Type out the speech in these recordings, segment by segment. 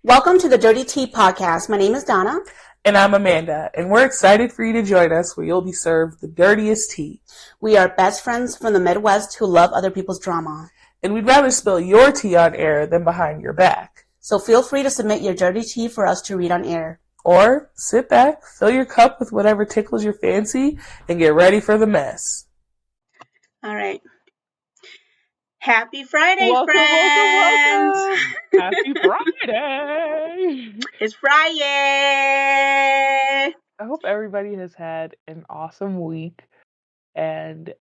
Welcome to the Dirty Tea Podcast. My name is Donna. And I'm Amanda, and we're excited for you to join us where you'll be served the dirtiest tea. We are best friends from the Midwest who love other people's drama. And we'd rather spill your tea on air than behind your back. So feel free to submit your dirty tea for us to read on air. Or sit back, fill your cup with whatever tickles your fancy, and get ready for the mess. All right. Happy Friday, welcome, friends! Welcome. Happy Friday! It's FriYAY! I hope everybody has had an awesome week, and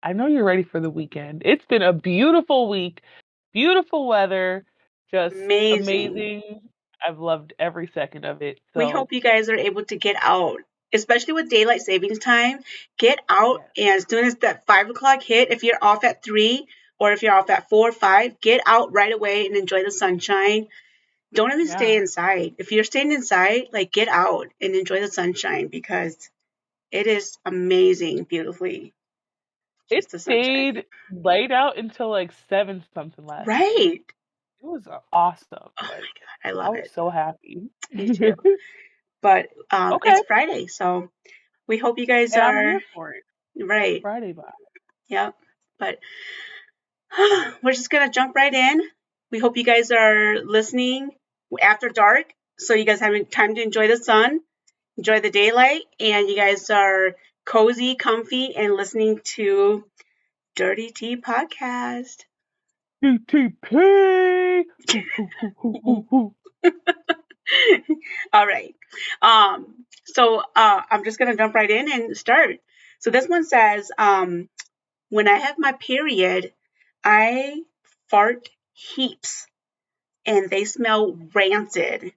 I know you're ready for the weekend. It's been a beautiful week, beautiful weather, just amazing. I've loved every second of it. So. We hope you guys are able to get out, especially with daylight savings time. Get out, and as soon as that 5 o'clock hit, if you're off at 3 or if you're off at 4 or 5, get out right away and enjoy the sunshine. Don't even stay inside. If you're staying inside, like, get out and enjoy the sunshine because it is amazing, beautifully. It stayed light out until like 7 something last night. Right. It was awesome. Oh my God, I love it. I was so happy. Me too. But it's Friday, so we hope you guys are here for it. Right. Friday vibe. Yep. But we're just gonna jump right in. We hope you guys are listening after dark, so you guys have time to enjoy the sun, enjoy the daylight, and you guys are cozy, comfy, and listening to Dirty Tea Podcast. DTP. All right. So I'm just gonna jump right in and start. So this one says, when I have my period, I fart heaps and they smell rancid.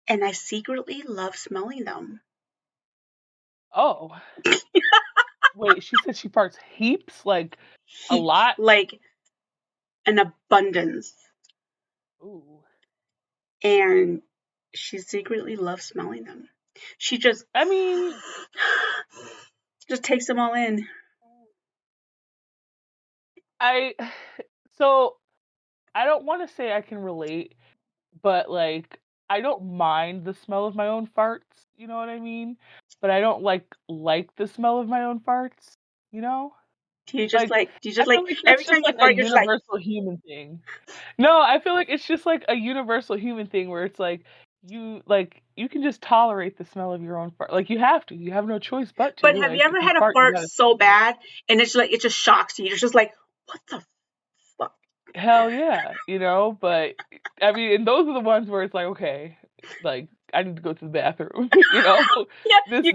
And I secretly love smelling them. Oh. Wait, she said she farts heaps? Like a lot? Like an abundance. Ooh. And she secretly loves smelling them. She just... just takes them all in. So I don't want to say I can relate, but like I don't mind the smell of my own farts, you know what I mean? But I don't like the smell of my own farts, you know? Do you just like every time you fart, you're just like... universal human thing. No, I feel like it's just like a universal human thing where it's like you can just tolerate the smell of your own fart. Like you have no choice but to. But have you ever had a fart so bad and it's like it just shocks you? You're just like, what the fuck? Hell yeah, you know. But I mean, and those are the ones where it's like, okay, like I need to go to the bathroom. You know, yeah, this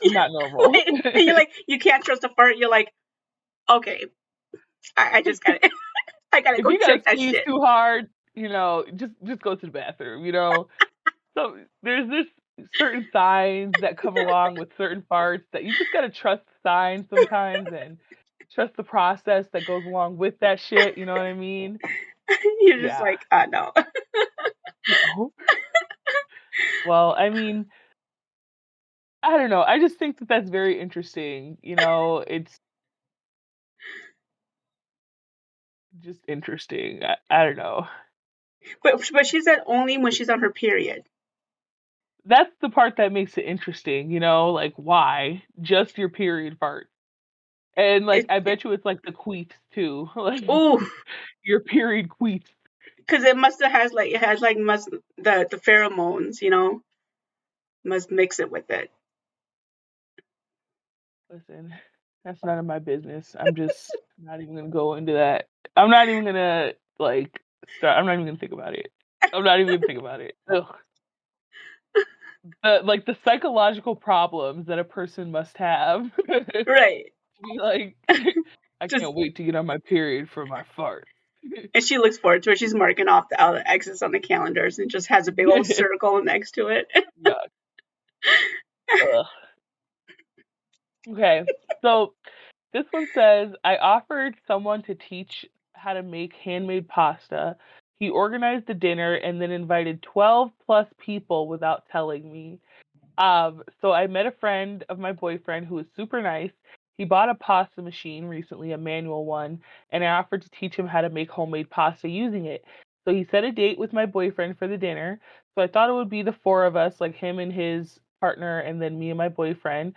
is not normal. You're like, you can't trust a fart. You're like, okay, I just gotta, I gotta go check that shit. If you gotta squeeze too hard, you know, just go to the bathroom. You know, so there's this certain signs that come along with certain farts that you just gotta trust the signs sometimes and trust the process that goes along with that shit. You know what I mean? You're just like, no. No. Well, I mean, I don't know. I just think that that's very interesting. You know, it's just interesting. I don't know. But she said only when she's on her period. That's the part that makes it interesting, you know, like why? Just your period fart. And like I bet you it's like the queefs too. Like your period queefs. Because it has the pheromones, you know. Must mix it with it. Listen, that's none of my business. I'm just not even gonna go into that. I'm not even gonna I'm not even gonna think about it. I'm not even gonna think about it. Ugh. The psychological problems that a person must have. Right. Like I can't wait to get on my period for my fart. And she looks forward to it. She's marking off all the X's on the calendars and just has a big old circle next to it. Okay, so this one says, I offered someone to teach how to make handmade pasta. He organized the dinner and then invited 12 plus people without telling me. So I met a friend of my boyfriend who was super nice. He bought a pasta machine recently, a manual one, and I offered to teach him how to make homemade pasta using it. So he set a date with my boyfriend for the dinner. So I thought it would be the four of us, like him and his partner, and then me and my boyfriend.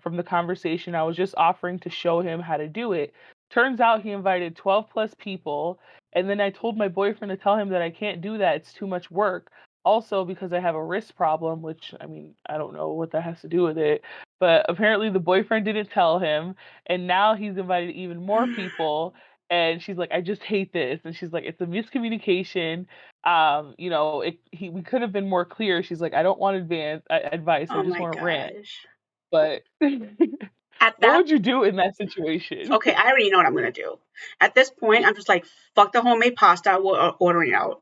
From the conversation, I was just offering to show him how to do it. Turns out he invited 12 plus people. And then I told my boyfriend to tell him that I can't do that. It's too much work. Also, because I have a wrist problem, which, I mean, I don't know what that has to do with it. But apparently the boyfriend didn't tell him. And now he's invited even more people. And she's like, I just hate this. And she's like, it's a miscommunication. We could have been more clear. She's like, I don't want advice. I Oh just my want to rant. gosh. But At what that would you do in that situation? Okay, I already know what I'm gonna do. At this point, I'm just like, fuck the homemade pasta. We're ordering out.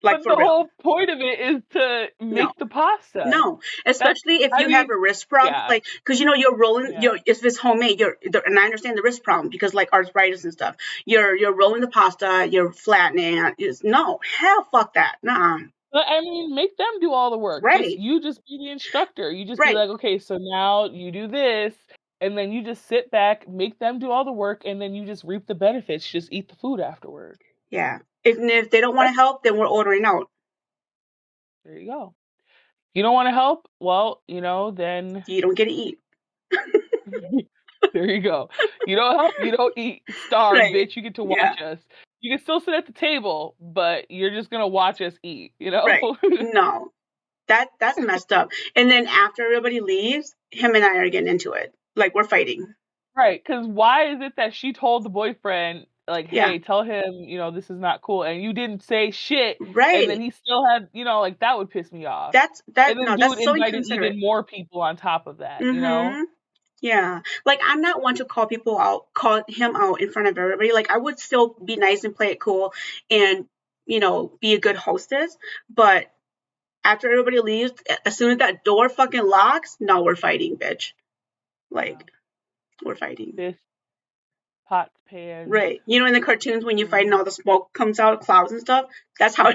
Like But for the real. whole point of it is to make No. the pasta. No, especially if I you have mean, a wrist problem, yeah, like, because you're rolling, yeah. if it's homemade, and I understand the wrist problem because like arthritis and stuff. You're rolling the pasta, you're flattening it. No, hell, fuck that. Nah, But I mean, make them do all the work. right, Just be the instructor. You just be right, like, okay, so now you do this, and then you just sit back, make them do all the work, and then you just reap the benefits. Just eat the food afterward. yeah. If they don't want to That's help, then we're ordering out. There you go. You don't want to help? Well, then You don't get to eat. there you go. You don't help, you don't eat. Starve, Right. bitch. You get to Yeah. watch us. You can still sit at the table, but you're just gonna watch us eat, Right. No, that's messed up. And then after everybody leaves, him and I are getting into it. Like we're fighting. Right, because why is it that she told the boyfriend, like, Yeah. hey, tell him, this is not cool, and you didn't say shit, and then Right. he still had, like, that would piss me off. That's that And then no, dude that's so invited inconsiderate. even more people on top of that. Mm-hmm. Yeah. Like I'm not one to call him out in front of everybody. Like I would still be nice and play it cool and, be a good hostess. But after everybody leaves, as soon as that door fucking locks, no, we're fighting, bitch. Yeah. Like we're fighting. This pots, pans. Right. In the cartoons when you fight and all the smoke comes out, clouds and stuff, that's how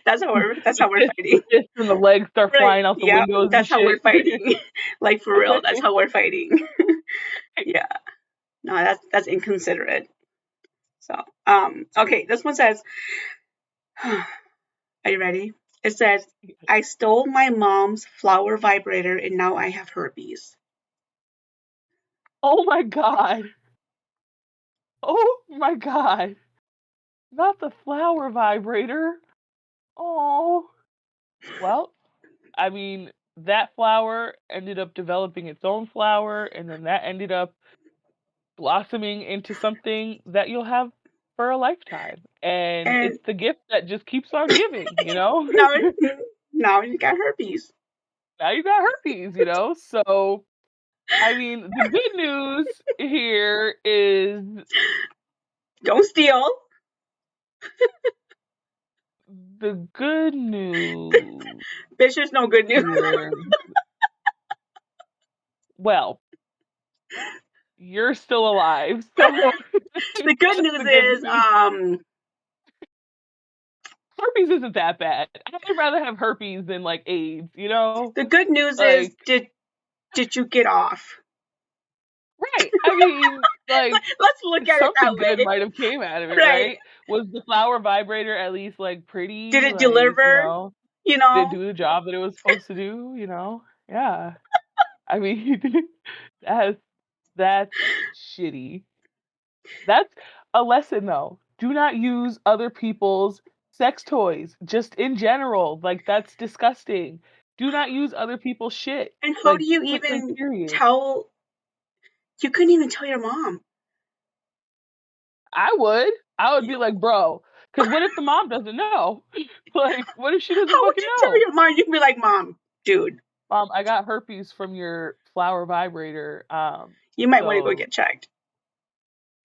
that's how we're The fighting. fists and the legs start Right. flying out the Yeah, windows and that's how we're shit. fighting. Like for real, that's how we're fighting. Yeah. No, that's inconsiderate. So, okay, this one says, are you ready? It says, I stole my mom's flower vibrator and now I have herpes. Oh my god. Oh my god. Not the flower vibrator. Oh. Well, I mean, that flower ended up developing its own flower, and then that ended up blossoming into something that you'll have for a lifetime. And And it's the gift that just keeps on giving, now, now you got herpes. Now you got herpes. So, I mean, the good news here is Don't steal. the good news Bitch, there's no good news. here. Well, you're still alive. So The good that's news the good is, news. Herpes isn't that bad. I'd rather have herpes than like AIDS, the good news is, Like, did you get off? right. I mean, like, Let's look at it something that good way. might have came out of it, Right. right? Was the flower vibrator at least like pretty? Did it Like, deliver? did it do the job that it was supposed to do? Yeah. I mean, that's shitty. That's a lesson though. Do not use other people's sex toys just in general. Like that's disgusting. Do not use other people's shit. And how Like do you point blank even period. tell? You couldn't even tell your mom. I would be like, bro, because what if the mom doesn't know? Like, what if she doesn't How would fucking you tell know? your mom? You can be like, Mom, dude, Mom, I got herpes from your flower vibrator. you might want to go get checked.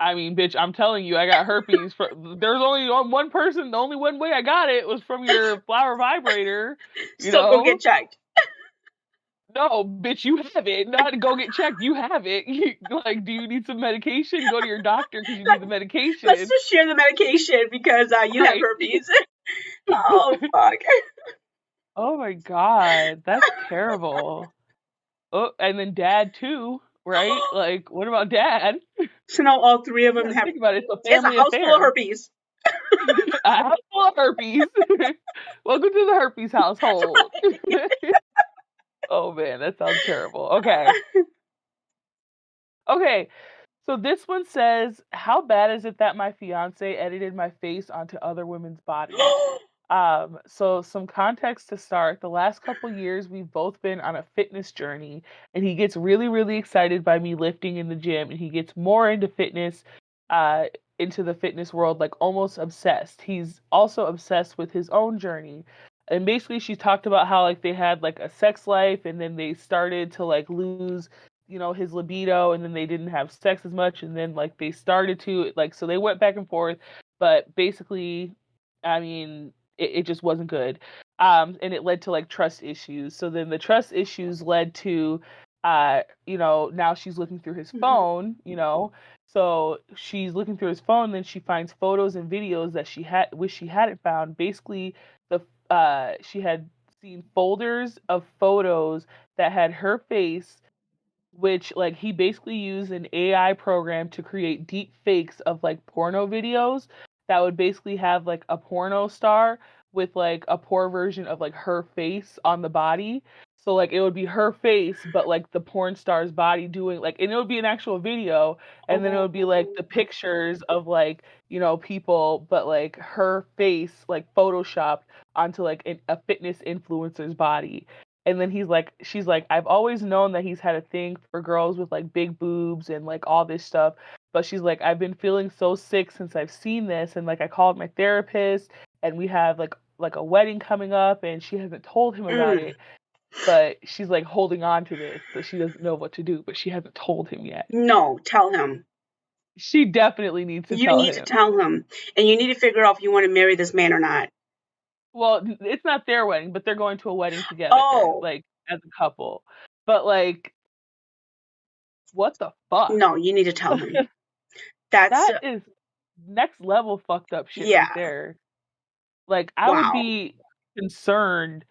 I mean, bitch, I'm telling you, I got herpes. There's only one person. The only one way I got it was from your flower vibrator. So go get checked. No, bitch, you have it. Not to go get checked. You have it. Like, do you need some medication? Go to your doctor because you need the medication. Let's just share the medication because you have herpes. Oh, fuck. Oh, my God. That's terrible. Oh, and then dad, too, right? Like, what about dad? So now all three of them have. Think about it. It's a It's a family house full affair. of herpes. I have full of herpes. Welcome to the herpes household. Oh man, that sounds terrible. Okay. Okay. So this one says, how bad is it that my fiance edited my face onto other women's bodies? So some context to start. The last couple years we've both been on a fitness journey, and he gets really, really excited by me lifting in the gym, and he gets more into fitness, uh, into the fitness world, like almost obsessed. He's also obsessed with his own journey. And basically she talked about how like they had like a sex life and then they started to like lose his libido, and then they didn't have sex as much, and then like they started to like, so they went back and forth, but basically, I mean, it just wasn't good. And it led to like trust issues. So then the trust issues led to now she's looking through his Mhm. phone. So she's looking through his phone, then she finds photos and videos that she had wish she hadn't found. Basically, the she had seen folders of photos that had her face, which like he basically used an AI program to create deep fakes of like porno videos that would basically have like a porno star with like a poor version of like her face on the body. So like it would be her face, but like the porn star's body doing like, and it would be an actual video, and then it would be like the Oh. pictures of like people, but like her face like photoshopped onto like a fitness influencer's body. And then she's like, I've always known that he's had a thing for girls with like big boobs and like all this stuff. But she's like, I've been feeling so sick since I've seen this. And like, I called my therapist, and we have like a wedding coming up, and she hasn't told him about Mm. it. But she's like holding on to this, but she doesn't know what to do, but she hasn't told him yet. No, tell him. She definitely needs to You tell need to him. tell him. And you need to figure out if you want to marry this man or not. Well, it's not their wedding, but they're going to a wedding together, Oh, like as a couple. But like, what the fuck? no, you need to tell him. That's, That is next level fucked up shit right yeah. there. Like I would Wow. be concerned.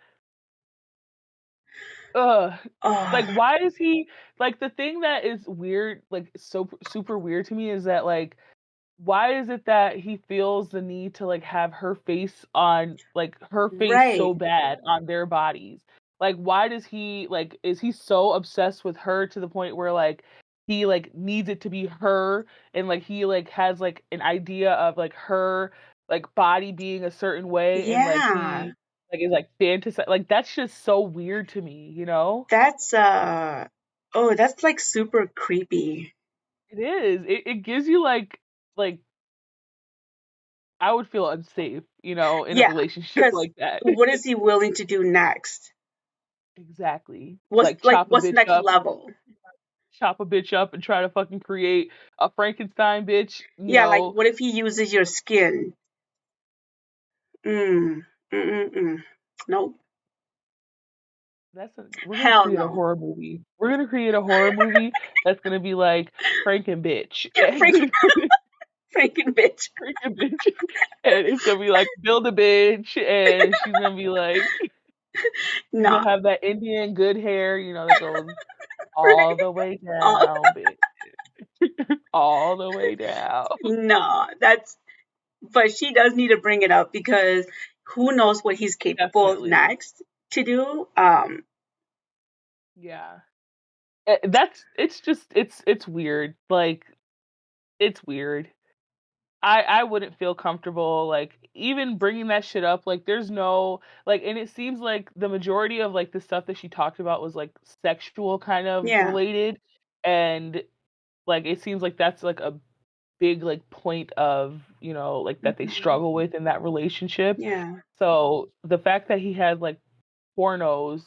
Ugh. Like Oh, why is he like, the thing that is weird, like so super weird to me is that like, why is it that he feels the need to like have her face right. so bad on their bodies? Like why does he like, is he so obsessed with her to the point where like he like needs it to be her, and like he like has like an idea of like her like body being a certain way, and like Yeah. he like is like fantasi like, that's just so weird to me? That's, oh, that's like super creepy. It is. It gives you like I would feel unsafe, in a Yeah. relationship Because like that. what is he willing to do next? Exactly. What's Like like, what's next level? chop a bitch up and try to fucking create a Frankenstein bitch, Yeah, like, what if he uses your skin? Mm. Mm-mm-mm. Nope. We're gonna Hell create a no. horror movie. We're gonna create a horror movie that's gonna be like Franken bitch. Frank, And Franken bitch. Franken bitch. And it's gonna be like build a bitch, and she's gonna be like she's Nah. gonna have that Indian good hair, that goes all Right? the way Oh, down, bitch. All the way down. no. That's, but she does need to bring it up because who knows what he's capable of Definitely. next to do. Yeah. It's just it's weird. Like it's weird. I wouldn't feel comfortable like even bringing that shit up. Like there's no like, and it seems like the majority of like the stuff that she talked about was like sexual kind of Yeah. related, and like it seems like that's like a big like point of like that they Hmm. struggle with in that relationship. Yeah. So the fact that he had like pornos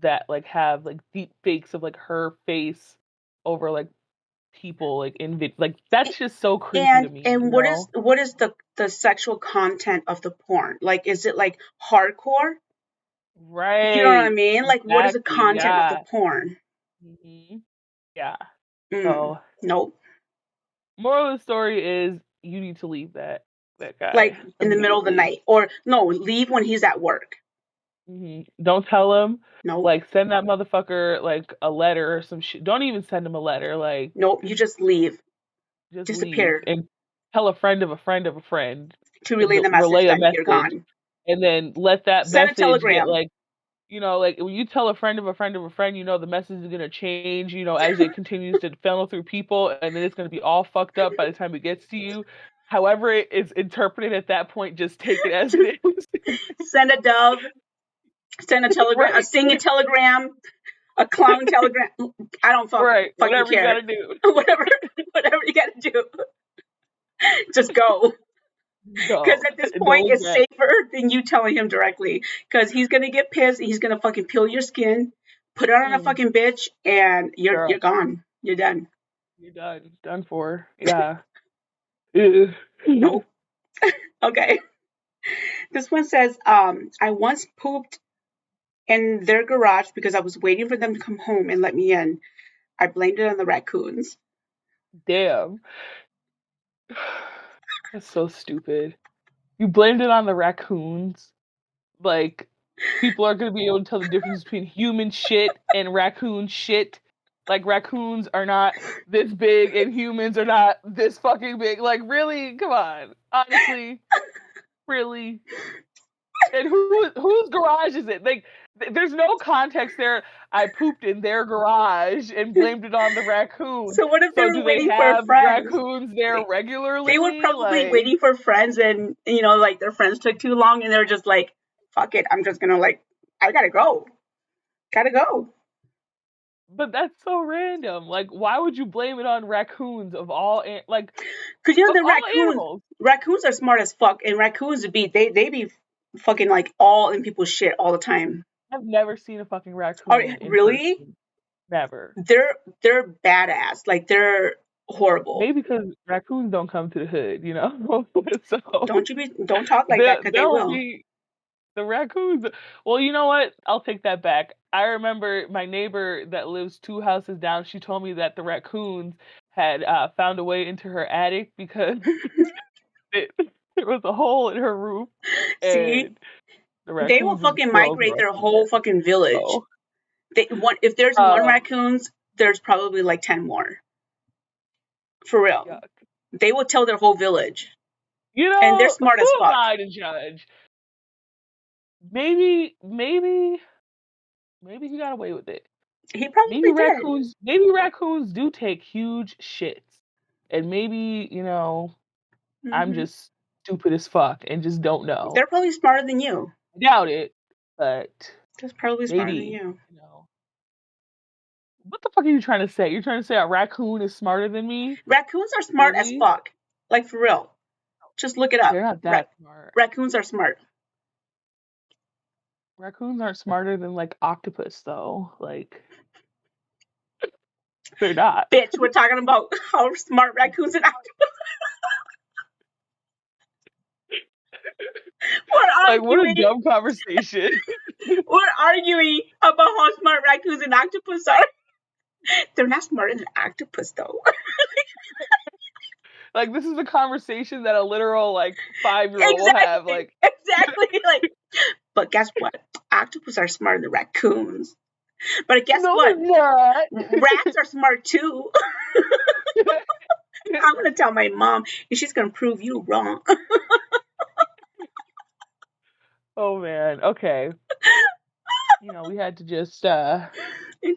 that like have like deep fakes of like her face over like people like like that's just so creepy to me, And what is the sexual content of the porn? Like, is it like hardcore? You know what I Right. mean? Like, what is the Exactly. content of the Yeah. porn? Yeah. Mm. So Nope. moral of the story is you need to leave that Like guy in the middle of the immediately. night, or no, leave when he's at work. Don't tell him. Nope. Like send that motherfucker like a letter or some shit. Don't even send him a letter. Like Nope. You just leave. just leave Disappear. and tell a friend of a friend of a friend. to relay the message relay a that you're message, gone. and then let that Send a message get telegram. like, like when you tell a friend of a friend of a friend, the message is gonna change, as it continues to funnel through people, and then it's gonna be all fucked up by the time it gets to you. However it is interpreted at that point, just take it as it is. Send a dove. Send a telegram. A Right. singing telegram. A clown telegram. I don't Right. fucking Whatever care. you gotta do. whatever you gotta do. Just go. Because at this point, it's safer than you telling him directly. Because he's gonna get pissed. He's gonna fucking peel your skin, put it on a fucking bitch, and you're gone. You're done. You're done. Done for. Yeah. Nope. Okay. This one says, I once pooped in their garage because I was waiting for them to come home and let me in. I blamed it on the raccoons. Damn. That's so stupid. You blamed it on the raccoons. Like, people are gonna be able to tell the difference between human shit and raccoon shit. Like, raccoons are not this big and humans are not this fucking big. Like, really? Come on. Honestly. Really? And whose garage is it? Like, there's no context there. I pooped in their garage and blamed it on the raccoon. So what if they were waiting for friends? Raccoons there regularly? They were probably waiting for friends, and like their friends took too long, and they're just like, "Fuck it, I'm just gonna I gotta go, But that's so random. Like, why would you blame it on raccoons of all like? Because the raccoons are smart as fuck, and raccoons they be fucking like all in people's shit all the time. I've never seen a fucking raccoon. Really? Person. Never. They're badass. Like, they're horrible. Maybe because raccoons don't come to the hood, So don't talk like that, because they will. The raccoons. Well, you know what? I'll take that back. I remember my neighbor that lives 2 houses down. She told me that the raccoons had found a way into her attic because there was a hole in her roof. See, they will fucking migrate their whole fucking village. Oh. If there's one raccoons, there's probably like 10 more. For real. Yuck. They will tell their whole village. And they're smart as fuck. Who am I to judge? Maybe he got away with it. He probably did. Maybe raccoons do take huge shits. And maybe, I'm just stupid as fuck and just don't know. They're probably smarter than you. I doubt it, but just probably smarter than you. What the fuck are you trying to say? You're trying to say a raccoon is smarter than me? Raccoons are smart as fuck. Like, for real. Just look it up. They're not that smart. Raccoons are smart. Raccoons aren't smarter than, like, octopus, though. Like, they're not. Bitch, we're talking about how smart raccoons and octopus what a dumb conversation. We're arguing about how smart raccoons and octopus are. They're not smarter than octopus, though. Like, this is a conversation that a literal, 5-year-old will have. Like, exactly. But guess what? Octopus are smarter than raccoons. But guess what? Not. Rats are smart too. I'm gonna tell my mom, and she's gonna prove you wrong. Oh man. Okay. We had to just and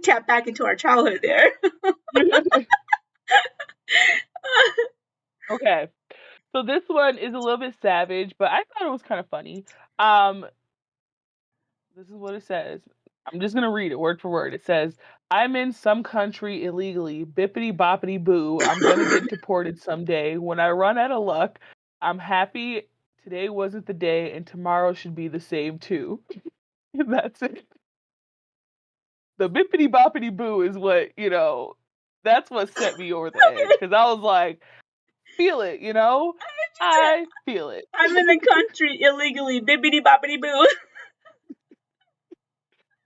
tap back into our childhood there. Okay. So this one is a little bit savage, but I thought it was kind of funny. This is what it says. I'm just gonna read it word for word. It says, "I'm in some country illegally. Bibbidi-Bobbidi-Boo. I'm gonna get deported someday. When I run out of luck, I'm happy today wasn't the day, and tomorrow should be the same too." And that's it. The Bibbidi-Bobbidi-Boo is what, that's what set me over the edge. Because I was like, feel it, I feel it. I'm in the country illegally. Bibbidi-Bobbidi-Boo.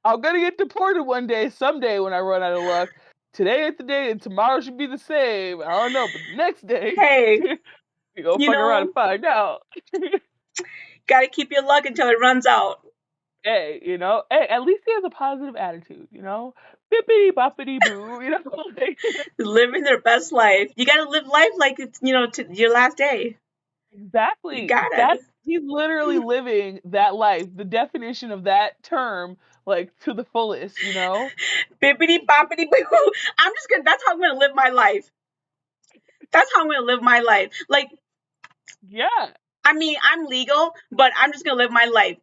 I'm gonna get deported one day, someday when I run out of luck. Today ain't the day, and tomorrow should be the same. I don't know, but the next day, hey, you go fuck around and find out. Gotta keep your luck until it runs out. Hey, hey, at least he has a positive attitude, Bibbidi-Bobbidi-Boo, living their best life. You gotta live life like it's, to your last day. Exactly. You gotta. He's literally living that life. The definition of that term, like to the fullest, you know? Bibbidi-Bobbidi-Boo. That's how I'm gonna live my life. That's how I'm gonna live my life. Like, Yeah. I mean, I'm legal, but I'm just gonna live my life.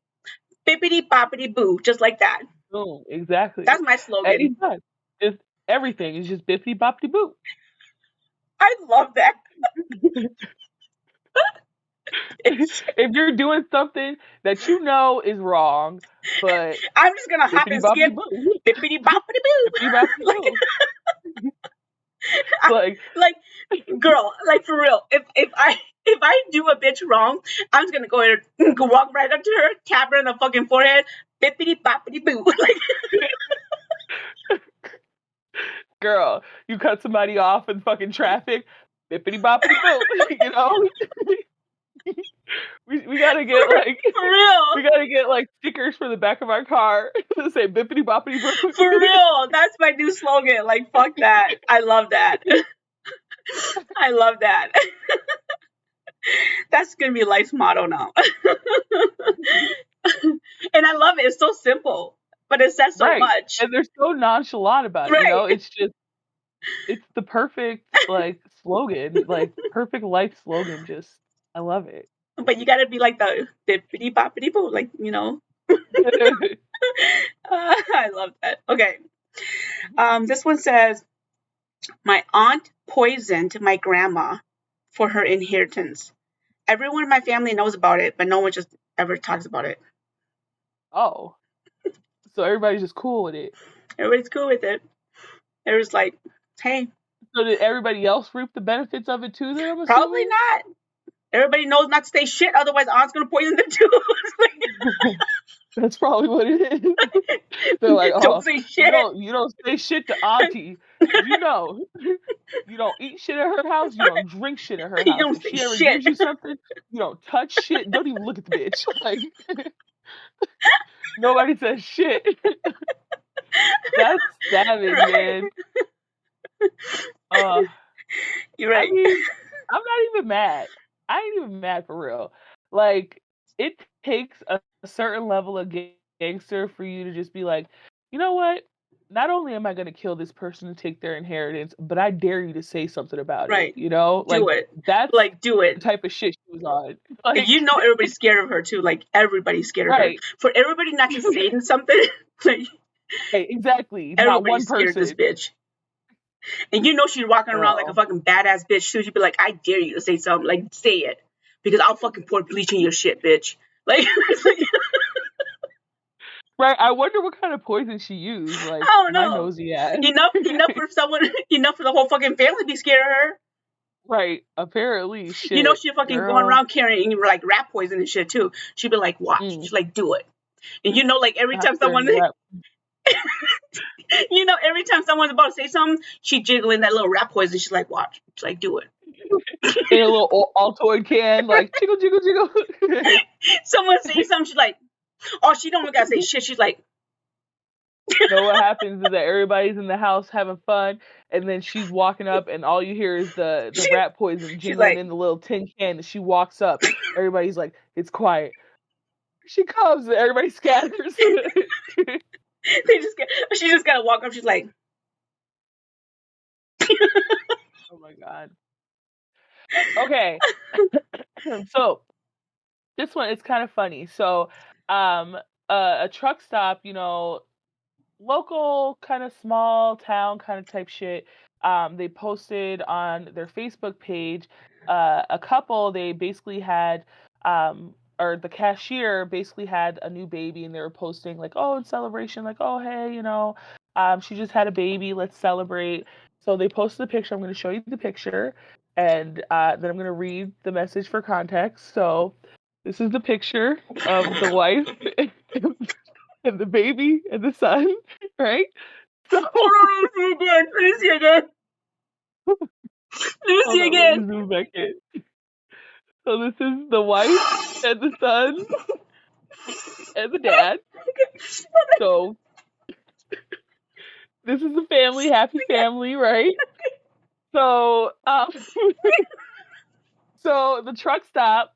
Bibbidi-Bobbidi-Boo, just like that. Boom. Exactly. That's my slogan. Anytime. Just everything is just bippity boppity boo. I love that. If you're doing something that you know is wrong, but I'm just gonna hop bippity and boppity skip. boo. Bibbidi-Bobbidi-Boo. Bippity boppity like, boo. Like, like, girl, like for real. If I do a bitch wrong, I'm just gonna go walk right up to her, tap her in the fucking forehead, bippity-boppity-boo. Like, girl, you cut somebody off in fucking traffic, bippity boppity boo. You know? We gotta get like for real. we gotta get like stickers for the back of our car that say bippity boppity boo. For real. That's my new slogan. Like, fuck that. I love that. I love that. That's gonna be life's motto now. And I love it. It's so simple, but it says so Right. much. And they're so nonchalant about it, you know? Right. It's the perfect like slogan, like perfect life slogan. Just I love it. But you gotta be like the bippity boppity boo, like, I love that. Okay. This one says, my aunt poisoned my grandma for her inheritance. Everyone in my family knows about it, but no one just ever talks about it. Oh, so everybody's just cool with it. Everybody's cool with it. Everyone's like, hey. So did everybody else reap the benefits of it too? Then I'm Probably assuming. not. Everybody knows not to say shit, otherwise aunt's gonna poison them too. That's probably what it is. They're like, oh, don't say shit. You don't say shit to auntie. You know, you don't eat shit at her house. You don't drink shit at her You house. don't If say she ever shit. gives you something, you don't touch shit. Don't even look at the bitch. Like, nobody says shit. That's savage, Right. man. You're right. I mean, I'm not even mad. I ain't even mad for real. Like, it takes a certain level of gangster for you to just be like, you know what? Not only am I going to kill this person to take their inheritance, but I dare you to say something about Right. it. You know, Do like it. that's Like, do the it. type of shit she was on. Like, You know everybody's scared of her too. Like, everybody's scared of her. right, For everybody not to say something, like, right, exactly. Not one everybody's scared of this person. bitch. And you know she's walking around like a Girl. fucking badass bitch too. She'd be like, I dare you to say something. Like, say it. Because I'll fucking pour bleach in your shit, bitch. Like, it's like Right. I wonder what kind of poison she used. Like, I don't my know. nosy ass. Enough for the whole fucking family to be scared of her. Right. Apparently, shit. You know she's fucking girl. going around carrying like rat poison and shit too. She'd be like, watch. She's like, do it. And you know, like every time someone every time someone's about to say something, she jiggling that little rat poison. She's like, watch. She's like, do it. In a little Altoid can, like jiggle, jiggle, jiggle. Someone say something, she's like, oh, she don't even gotta say shit. She's like, you know what happens is that everybody's in the house having fun, and then she's walking up, and all you hear is the rat poison jingling in the little tin can. And she walks up, everybody's like, it's quiet. She comes, and everybody scatters. She just gotta walk up. She's like, oh my god. Okay, so this one is kind of funny. So, a truck stop, local kind of small town kind of type shit. They posted on their Facebook page. A couple, they basically had, or the cashier basically had a new baby, and they were posting like, oh, in celebration, like, oh, hey, she just had a baby, let's celebrate. So they posted a picture. I'm going to show you the picture, and then I'm going to read the message for context. So this is the picture of the wife and the baby and the son, right? So, hold on, let me see again. Let me see again. Let me zoom back in. So this is the wife and the son and the dad. So this is the family, happy family, right? So So the truck stop.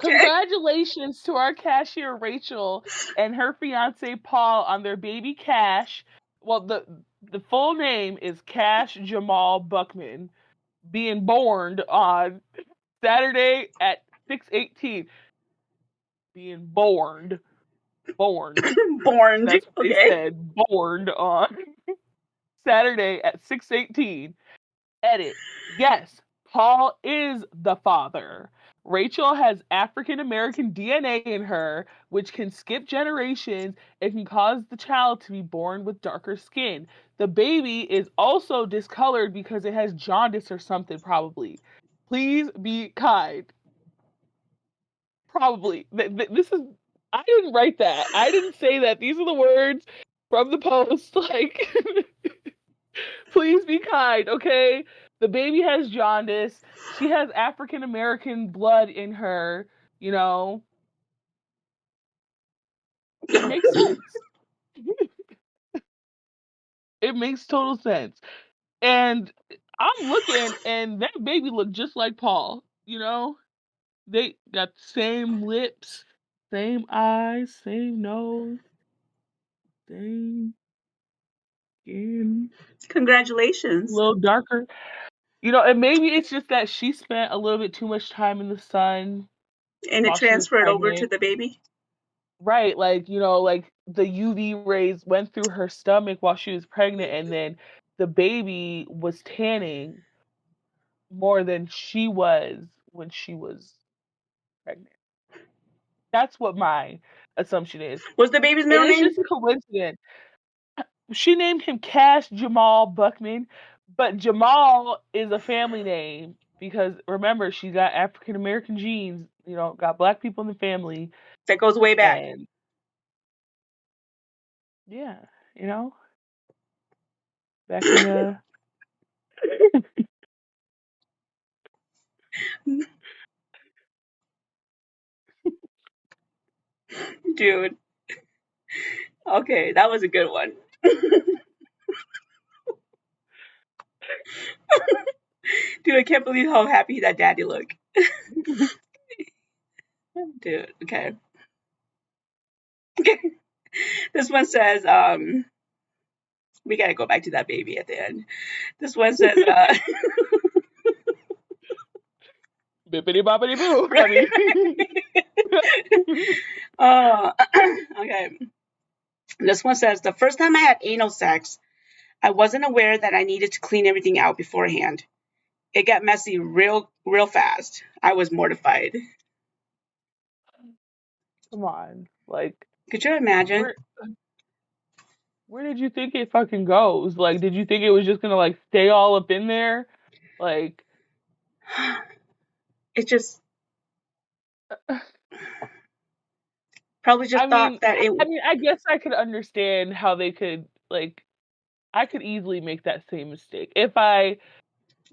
Congratulations to our cashier Rachel and her fiance Paul on their baby Cash. Well, the full name is Cash Jamal Buckman, being born on Saturday at 6:18. Being born. Borned. That's what they Okay. said. Born on Saturday at 6:18. Edit. Yes, Paul is the father. Rachel has African American DNA in her, which can skip generations and can cause the child to be born with darker skin. The baby is also discolored because it has jaundice or something, probably. Please be kind. Probably. This is. I didn't write that. I didn't say that. These are the words from the post. Like, please be kind, okay? The baby has jaundice. She has African American blood in her, you know. It makes sense. It makes total sense. And I'm looking, and that baby looked just like Paul, you know? They got the same lips, same eyes, same nose, same skin, a Congratulations. little darker. You know, and maybe it's just that she spent a little bit too much time in the sun And it while she was transferred over to pregnant. the baby. Right, like, you know, like the UV rays went through her stomach while she was pregnant, and then the baby was tanning more than she was when she was pregnant. That's what my assumption is. Was the baby's And middle it's name? just a coincidence. She named him Cash Jamal Buckman, but Jamal is a family name because remember, she got African American genes, you know, got black people in the family, That goes way back. and yeah, you know, back in the Dude. Okay, that was a good one. Dude, I can't believe how happy that daddy looked. Dude, okay. This one says, we gotta go back to that baby at the end. This one says, Bibbidi-Bobbidi-Boo. I mean, uh, okay. This one says, the first time I had anal sex, I wasn't aware that I needed to clean everything out beforehand. It got messy real fast. I was mortified. come on, like Could you imagine? where where did you think it fucking goes? Like, did you think it was just gonna like stay all up in there? Like, It just probably just I thought mean, that it. I guess I could understand how they could like. I could easily make that same mistake if I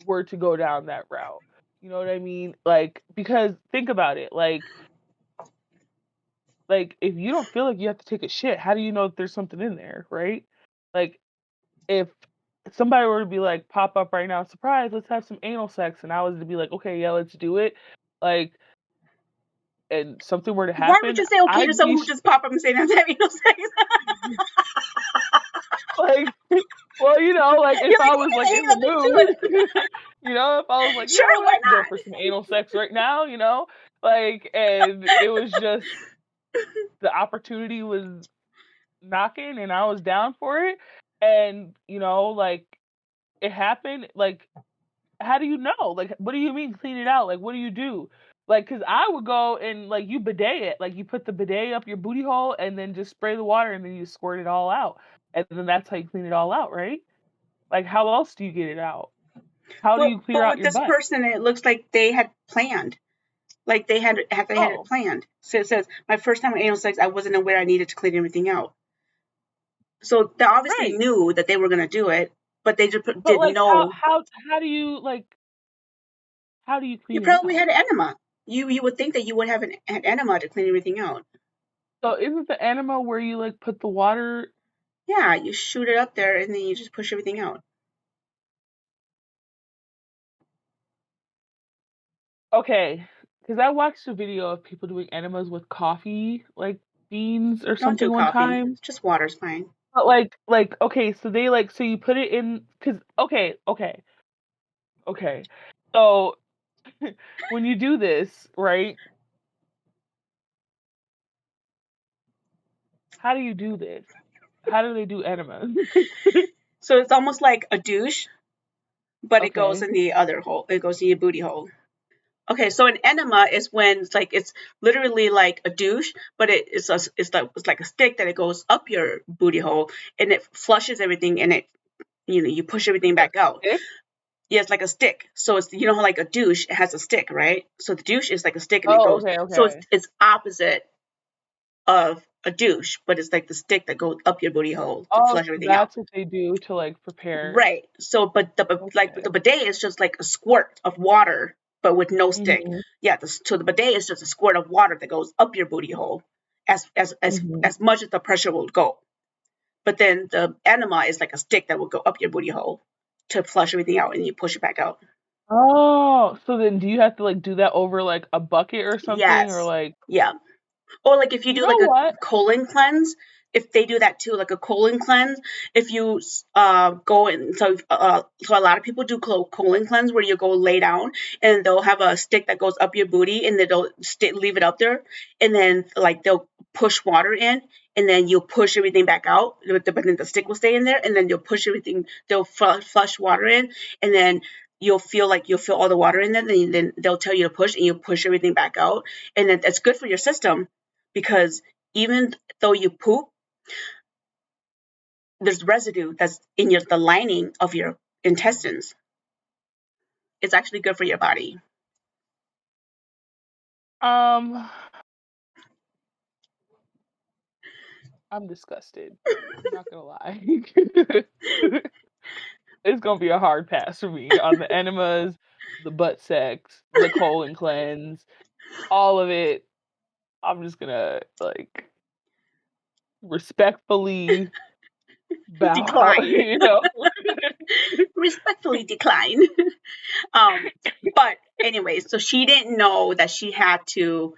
were to go down that route. You know what I mean? Like, because think about it, like if you don't feel like you have to take a shit, how do you know if there's something in there, right? Like if somebody were to be like, pop up right now, surprise, let's have some anal sex, and I was to be like, okay, yeah, let's do it, like, and something were to Why would happen, you say okay to I'd someone be who just pop up and say that's having no sex? like, well, you know, like if You're like, I was like okay, in the let's do it. mood, you know, if I was like, you know Sure, what, why I could go not? for some anal sex right now, you know, like, and it was just the opportunity was knocking, and I was down for it, and you know, like it happened, like how do you know? Like, what do you mean clean it out? Like, what do you do? Like, cause I would go and like you bidet it, like you put the bidet up your booty hole and then just spray the water and then you squirt it all out, and then that's how you clean it all out, right? Like, how else do you get it out? How do But you clear but out with your this butt? person, it looks like they had planned. Like they had it Oh, planned. So it says, my first time with anal sex, I wasn't aware I needed to clean everything out. So they obviously right. knew that they were gonna do it, but they just But didn't like, know. how do you like how do you You clean it probably out? had an enema. You would think that you would have an enema to clean everything out. So isn't the enema where you like put the water? Yeah, you shoot it up there and then you just push everything out. Okay, because I watched a video of people doing enemas with coffee, like beans or Don't do something one coffee. time. Just water's fine. But okay, so they so you put it in, because okay. So when you do this, right? How do you do this? How do they do enemas? So it's almost like a douche, but it goes Okay. in the other hole. It goes in your booty hole. Okay, so an enema is when it's literally like a douche, but it's like a stick that it goes up your booty hole and it flushes everything and it you push everything Like back out. stick? Yeah, it's like a stick. So it's how like a douche it has a stick, right? So the douche is like a stick and it Oh, goes. okay, So it's okay. it's opposite of a douche, but it's like the stick that goes up your booty hole to Oh, flush so everything out. that's what they do to like prepare. Right. So, but the Okay. bidet is just like a squirt of water, but with no stick. Mhm. Yeah. So the bidet is just a squirt of water that goes up your booty hole, Mhm. as much as the pressure will go. But then the enema is like a stick that will go up your booty hole to flush everything out, and you push it back out. Oh, so then do you have to like do that over like a bucket or something, or Yes. like, Yeah. Or like if you you do know like a what? colon cleanse, if they do that too, like a colon cleanse, if you go in, so a lot of people do colon cleanse where you go lay down and they'll have a stick that goes up your booty and then they'll leave it up there and then like they'll push water in and then you'll push everything back out, but then the stick will stay in there and then they'll flush water in and then you'll feel all the water in there, then they'll tell you to push and you push everything back out and that's good for your system because even though you poop, there's residue that's in the lining of your intestines. It's actually good for your body. Um, I'm disgusted. I'm not gonna lie. It's gonna be a hard pass for me on the enemas, the butt sex, the colon cleanse, all of it. I'm just gonna like respectfully bow out, Decline. you know. Respectfully decline. um, but anyway, so she didn't know that she had to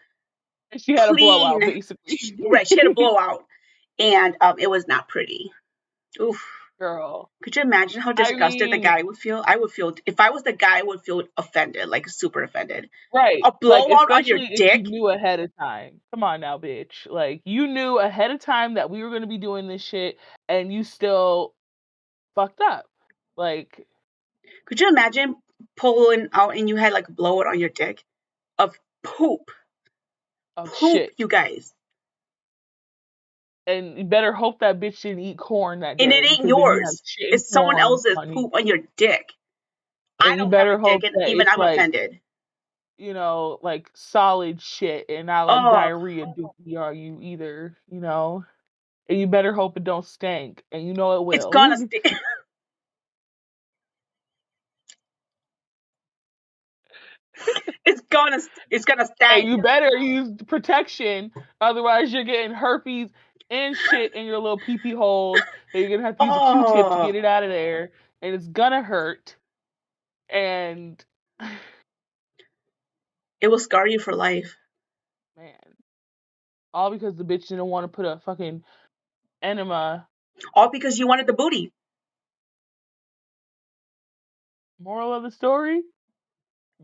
She had a blowout clean. basically. Right, she had a blowout, and it was not pretty. Oof. Girl. Could you imagine how I disgusted the mean, guy would feel? I would feel if I was the guy, I would feel offended, like super offended. right. A Like, blowout on your especially if you dick? knew ahead of time. Come on now, bitch. Like, you knew ahead of time that we were gonna be doing this shit and you still fucked up. Like, Could you imagine pulling out and you had like a blowout on your dick of poop? of Poop, shit. you guys. And you better hope that bitch didn't eat corn that And it day, ain't because if you have yours. shit and It's someone corn, else's honey, poop on your dick. I and you don't have a better dick hope and that even it's I'm like, offended. like solid shit and not like Oh, diarrhea dookie on you either, you know? And you better hope it don't stink, and you know it it's will. gonna stink. It's gonna And stank. you better use protection, otherwise you're getting herpes and shit in your little pee pee holes. And you're gonna have to use a Q-tip to Oh, get it out of there, and it's gonna hurt. And it will scar you for life. man, all because the bitch didn't want to put a fucking enema. All because you wanted the booty. Moral of the story: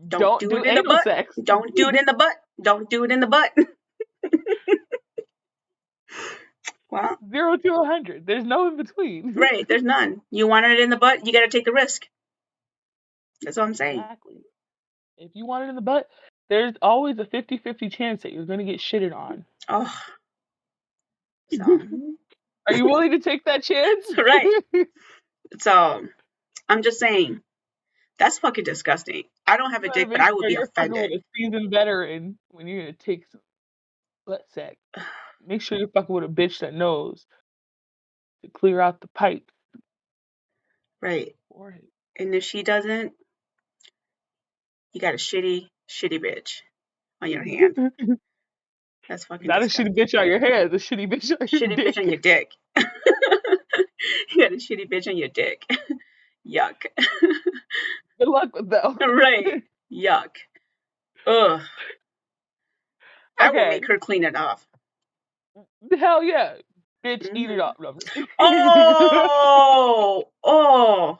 Don't don't do do it in the anal butt. sex. Don't do it in the butt. Don't do it in the butt. Well, 0 to 100. There's no in between. right, there's none. You wanted it in the butt, you gotta take the risk. That's what I'm saying. Exactly. If you want it in the butt, there's always a 50-50 chance that you're gonna get shitted on. Oh, so Are you willing to take that chance? right. So I'm just saying that's fucking disgusting. I don't have a You gotta dick, but make I would sure be you're fucking with offended. a seasoned veteran when you're gonna take some butt sex. Make sure you're fucking with a bitch that knows to clear out the pipe Right. for it. And if she doesn't, you got a shitty bitch on your hand. That's fucking Not a shitty disgusting. bitch on your head, the shitty bitch on your Shitty bitch on your dick. dick. You got a shitty bitch on your dick. Yuck. Good luck with that Right. one. Yuck. Ugh. I will Okay. make her clean it off. Hell yeah. Bitch, eat it Mm. up. No, I'm just kidding. Oh.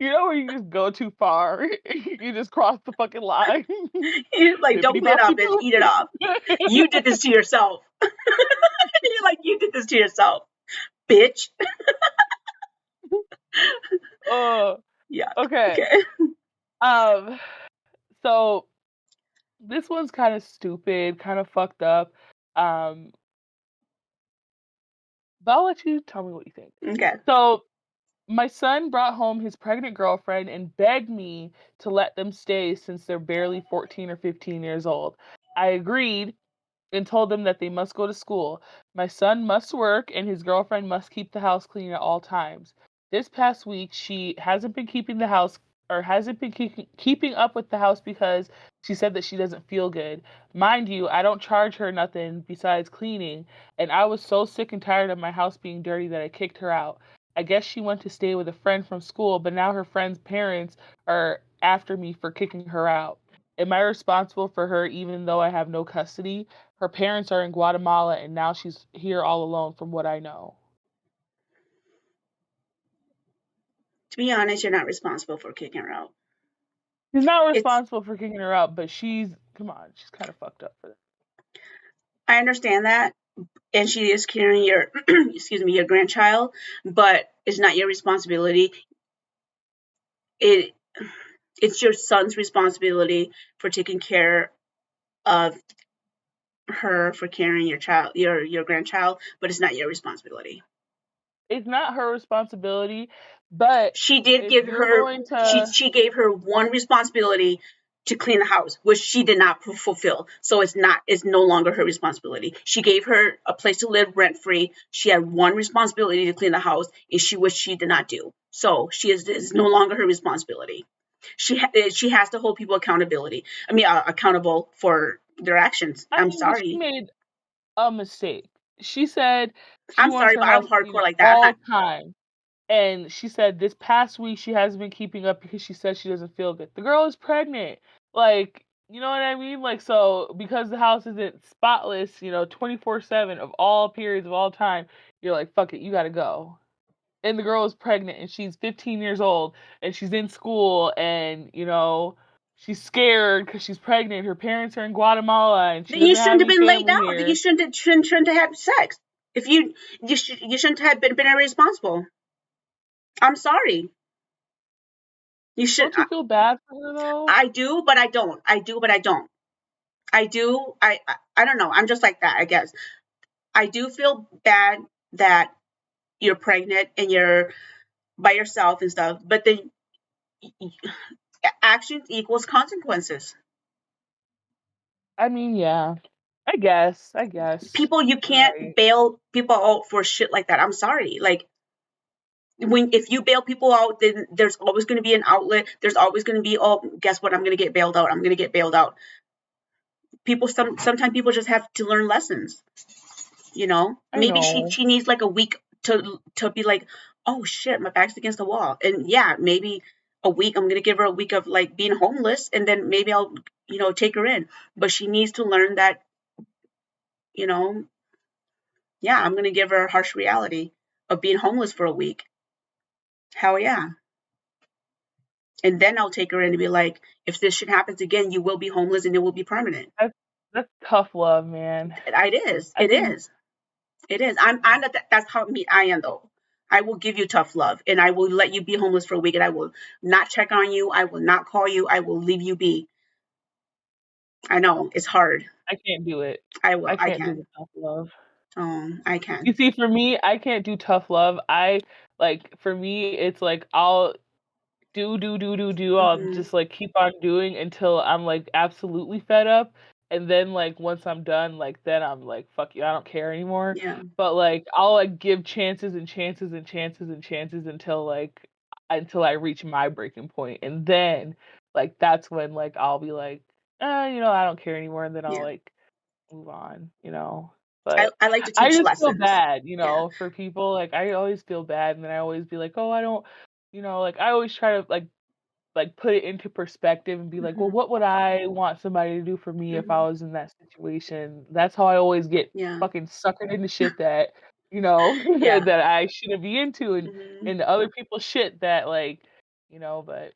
You know where you just go too far? You just cross the fucking line. You're like, don't clean it up, bitch. Bibbidi-Bobbidi-Boo. Eat it off. You did this to yourself. You're like, you did this to yourself, bitch. Oh, Yeah. okay. Okay. Um, so this one's kind of stupid, kind of fucked up. Um, but I'll let you tell me what you think. Okay. So my son brought home his pregnant girlfriend and begged me to let them stay since they're barely 14 or 15 years old. I agreed and told them that they must go to school. My son must work and his girlfriend must keep the house clean at all times. This past week, she hasn't been keeping the house or hasn't been keeping up with the house because she said that she doesn't feel good. Mind you, I don't charge her nothing besides cleaning, and I was so sick and tired of my house being dirty that I kicked her out. I guess she went to stay with a friend from school, but now her friend's parents are after me for kicking her out. Am I responsible for her even though I have no custody? Her parents are in Guatemala and now she's here all alone from what I know. To be honest, you're not responsible for kicking her out. She's not It's. responsible for kicking her out, but come on, she's kind of fucked up for that. I understand that, and she is carrying your, excuse me, your grandchild, but it's not your responsibility. It. It's your son's responsibility for taking care of her, for carrying your child, your grandchild, but it's not your responsibility. It's not her responsibility, but She did if give you're her going she to, she gave her one responsibility to clean the house, which she did not fulfill. So it's no longer her responsibility. She gave her a place to live rent free. She had one responsibility to clean the house, and which she did not do. So is no longer her responsibility. She has to hold people accountability. I mean, accountable for their actions. I I'm mean, but she sorry. made a mistake. She said she I'm wants sorry, her but I'm house clean hardcore at like that. I'm all not. times. And she said this past week she hasn't been keeping up because she says she doesn't feel good. The girl is pregnant. Like, you know what I mean? Like, so because the house isn't spotless, 24/7 of all periods of all time, you're like, fuck it, you gotta go. And the girl is pregnant and she's 15 years old and she's in school and, she's scared because she's pregnant. Her parents are in Guatemala and she Then you doesn't have shouldn't have any been laid family down. Then you here. shouldn't have had sex. If you shouldn't have been irresponsible. I'm sorry. You should. Don't you feel bad for her though? I do, but I don't. I do, but I don't. I do. I don't know. I'm just like that, I guess. I do feel bad that you're pregnant and you're by yourself and stuff, but then actions equals consequences. I mean, yeah. I guess. I guess. People, you You're can't right. bail people out for shit like that. I'm sorry. Like, when if you bail people out, then there's always going to be an outlet. There's always going to be, oh, guess what? I'm going to get bailed out. I'm going to get bailed out. Sometimes people just have to learn lessons. I Maybe know. she needs like a week to be like, oh shit, my back's against the wall, and yeah, maybe a week. I'm going to give her a week of like being homeless, and then maybe I'll take her in. But she needs to learn that, you know, yeah, I'm going to give her a harsh reality of being homeless for a week. Hell yeah. And then I'll take her in and be like, if this shit happens again, you will be homeless and it will be permanent. That's tough love, man. It is. I It think is. It is. I'm not, that's how me I am though. I will give you tough love and I will let you be homeless for a week and I will not check on you. I will not call you. I will leave you be. I know it's hard. I can't do it. I will. I I can't do the can. tough love. I You can. see, for me, I can't do tough love. For me, it's like I'll do. I'll Hmm. just like keep on doing until I'm like absolutely fed up. And then like once I'm done, like then I'm like, fuck you, I don't care anymore. Yeah. But like I'll like give chances and chances and chances and chances until I reach my breaking point. And then like that's when like I'll be like, I don't care anymore, and then I'll Yeah. like move on. I, But I like to I teach just feel lessons. bad, Yeah. for people. Like I always feel bad, and then I always be like, oh, I don't, like I always try to like like put it into perspective and be like, well, what would I want somebody to do for me if I was in that situation? That's how I always get Yeah. fucking suckered into shit that, you know, Yeah. that I shouldn't be into, Mhm. and other people's shit that, like, you know, but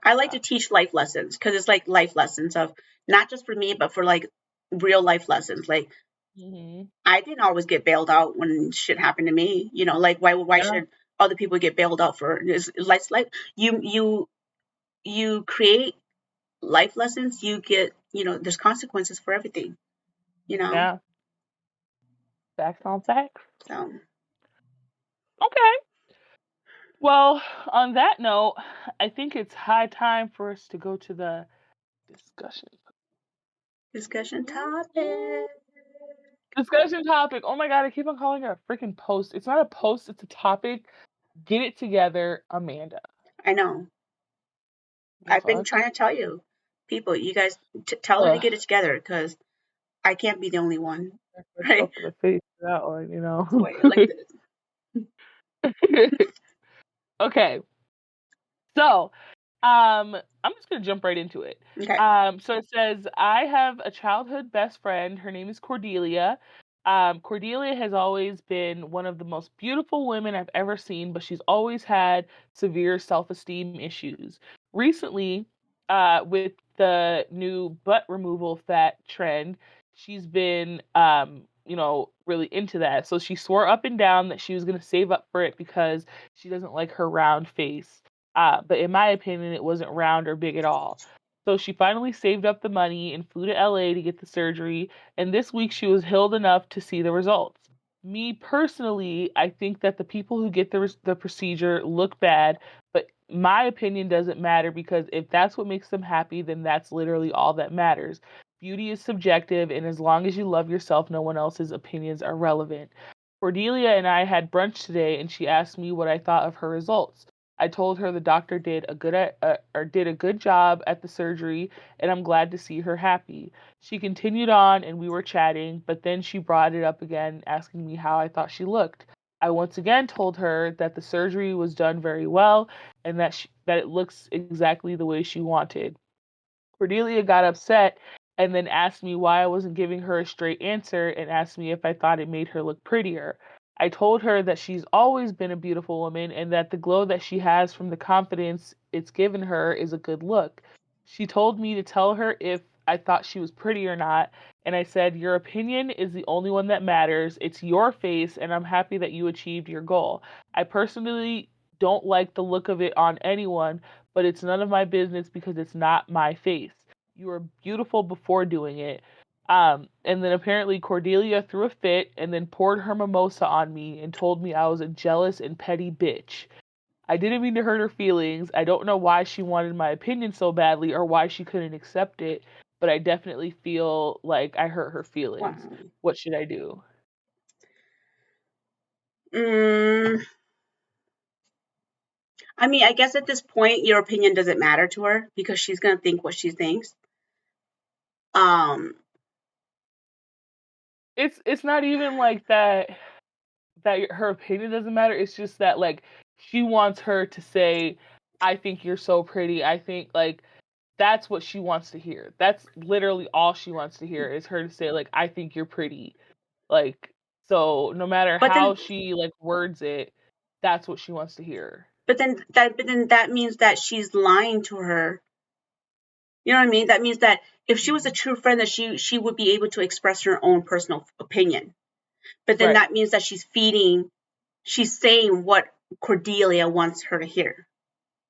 I like to teach life lessons because it's like life lessons of not just for me, but for like real life lessons. Like hmm I didn't always get bailed out when shit happened to me. You know, like why yeah, should other people get bailed out for? It's like you create life lessons. You get, you know, there's consequences for everything. You know, yeah, facts on facts. so Okay. Well, on that note, I think it's high time for us to go to the discussion. discussion topic. Discussion topic. Oh my god, I keep on calling it a freaking post. It's not a post, it's a topic. Get it together, Amanda. I know. The I've been fuck? trying to tell you, people, you guys tell her to Ugh. get it together because I can't be the only one, Knock right? myself in the face for that one, you That's why I like this. know. Okay. So, I'm just gonna jump right into it. Okay. So it says, I have a childhood best friend. Her name is Cordelia. Cordelia has always been one of the most beautiful women I've ever seen, but she's always had severe self-esteem issues. Recently, with the new butt removal fat trend, she's been, really into that. So she swore up and down that she was gonna save up for it because she doesn't like her round face. But in my opinion, it wasn't round or big at all. So she finally saved up the money and flew to LA to get the surgery, and this week she was healed enough to see the results. Me personally, I think that the people who get the procedure look bad, but my opinion doesn't matter because if that's what makes them happy, then that's literally all that matters. Beauty is subjective, and as long as you love yourself, no one else's opinions are relevant. Cordelia and I had brunch today, and she asked me what I thought of her results. I told her the doctor did a good job at the surgery, and I'm glad to see her happy. She continued on, and we were chatting, but then she brought it up again, asking me how I thought she looked. I once again told her that the surgery was done very well, and that it looks exactly the way she wanted. Cordelia got upset and then asked me why I wasn't giving her a straight answer and asked me if I thought it made her look prettier. I told her that she's always been a beautiful woman and that the glow that she has from the confidence it's given her is a good look. She told me to tell her if I thought she was pretty or not, and I said, your opinion is the only one that matters. It's your face, and I'm happy that you achieved your goal. I personally don't like the look of it on anyone, but it's none of my business because it's not my face. You were beautiful before doing it. And then apparently Cordelia threw a fit and then poured her mimosa on me and told me I was a jealous and petty bitch. I didn't mean to hurt her feelings. I don't know why she wanted my opinion so badly or why she couldn't accept it, but I definitely feel like I hurt her feelings. Wow. What should I do? Mm, I mean, I guess at this point, your opinion doesn't matter to her because she's gonna think what she thinks. Um, It's not even like that her opinion doesn't matter. It's just that like she wants her to say, "I think you're so pretty." I think like that's what she wants to hear. That's literally all she wants to hear is her to say like, "I think you're pretty." Like so, no matter but how then, she like words it, that's what she wants to hear. but then that means that she's lying to her. You know what I mean? That means that if she was a Mhm. true friend, that she would be able to express her own personal opinion. But then Right. that means that she's saying what Cordelia wants her to hear.